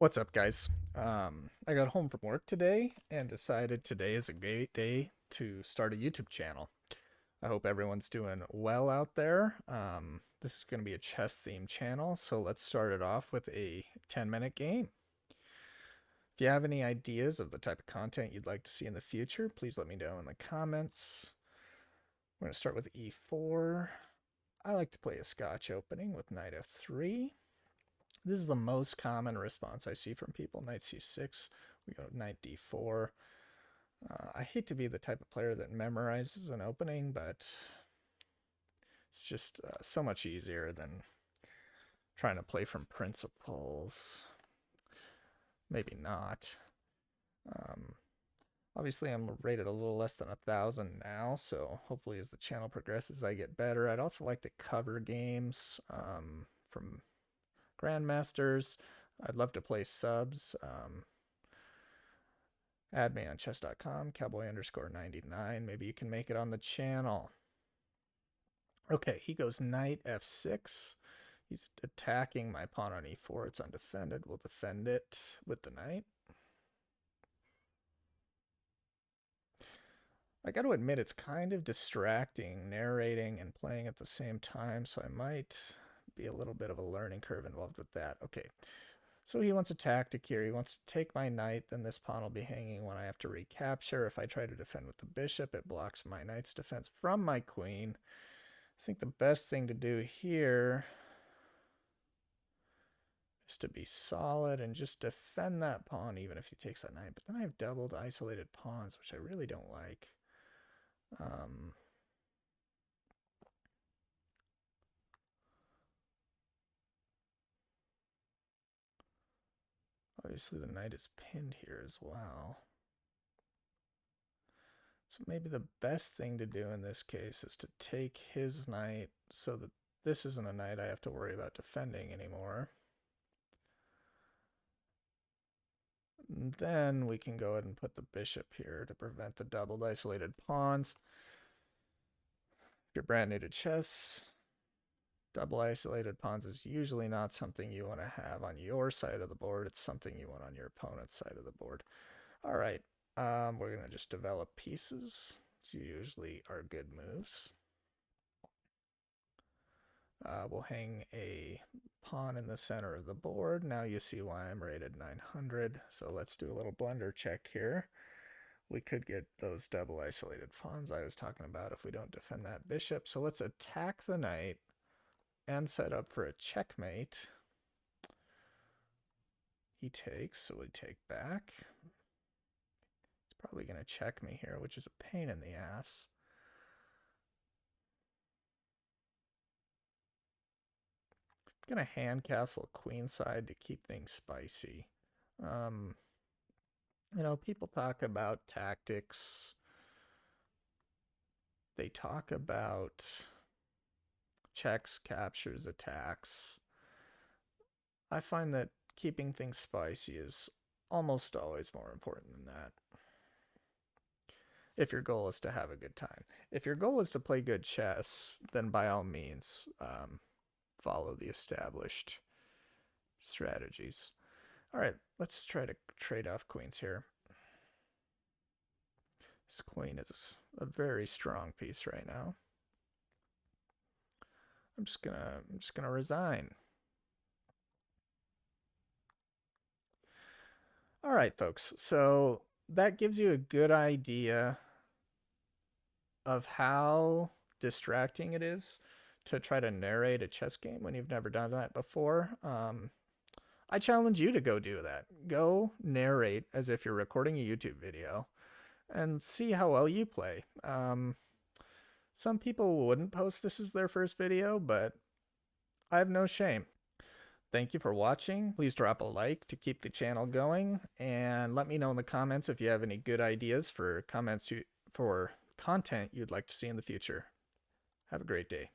What's up, guys? I got home from work today and decided today is a great day to start a YouTube channel. I hope everyone's doing well out there. This is going to be a chess themed channel, so let's start it off with a 10-minute game. If you have any ideas of the type of content you'd like to see in the future, please let me know in the comments. We're going to start with e4. I like to play a Scotch opening with knight f3. This is the most common response I see from people. Knight c6, we go knight d4. I hate to be the type of player that memorizes an opening, but it's just so much easier than trying to play from principles. Maybe not. Obviously, I'm rated a little less than 1,000 now, so hopefully as the channel progresses, I get better. I'd also like to cover games from Grandmasters. I'd love to play subs. Add me on chess.com, cowboy_99. Maybe you can make it on the channel. Okay, he goes knight f6. He's attacking my pawn on e4. It's undefended. We'll defend it with the knight. I got to admit, it's kind of distracting narrating and playing at the same time, so I might be a little bit of a learning curve involved with that. Okay, so he wants a tactic here. He wants to take my knight, then this pawn will be hanging when I have to recapture. If I try to defend with the bishop, it blocks my knight's defense from my queen. I think the best thing to do here is to be solid and just defend that pawn even if he takes that knight. But then I have doubled isolated pawns, which I really don't like. Obviously the knight is pinned here as well. So maybe the best thing to do in this case is to take his knight so that this isn't a knight I have to worry about defending anymore. And then we can go ahead and put the bishop here to prevent the doubled isolated pawns. If you're brand new to chess, double isolated pawns is usually not something you want to have on your side of the board. It's something you want on your opponent's side of the board. All right, we're going to just develop pieces. It's usually our good moves. We'll hang a pawn in the center of the board. Now you see why I'm rated 900. So let's do a little blunder check here. We could get those double isolated pawns I was talking about if we don't defend that bishop. So let's attack the knight and set up for a checkmate. He takes, so we take back. He's probably going to check me here, which is a pain in the ass. I'm going to hand castle queenside to keep things spicy. You know, people talk about tactics. They talk about checks, captures, attacks. I find that keeping things spicy is almost always more important than that. If your goal is to have a good time. If your goal is to play good chess, then by all means, follow the established strategies. All right, let's try to trade off queens here. This queen is a very strong piece right now. I'm just gonna resign. All right, folks. So that gives you a good idea of how distracting it is to try to narrate a chess game when you've never done that before. I challenge you to go do that. Go narrate as if you're recording a YouTube video and see how well you play. Some people wouldn't post this as their first video, but I have no shame. Thank you for watching. Please drop a like to keep the channel going, and let me know in the comments if you have any good ideas for content you'd like to see in the future. Have a great day.